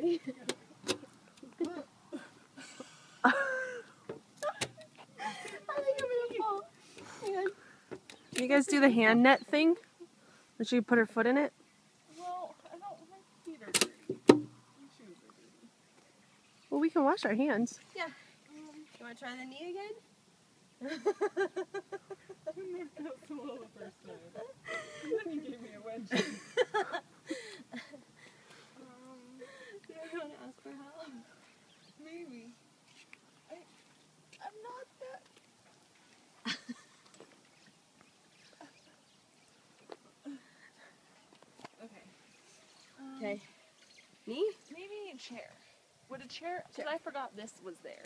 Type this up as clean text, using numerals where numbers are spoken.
ready? I think I'm gonna fall. Hang on. You guys do the hand net thing? Or should you put her foot in it? Well, I don't, my feet are dirty. My shoes are dirty. Well, we can wash our hands. Yeah. You want to try the knee again? I didn't work out so well the first time. And then you gave me a wedgie. Do you want to ask for help? Maybe. I'm not that. Okay. Okay. Knee? Maybe a chair. Would a chair? Because I forgot this was there.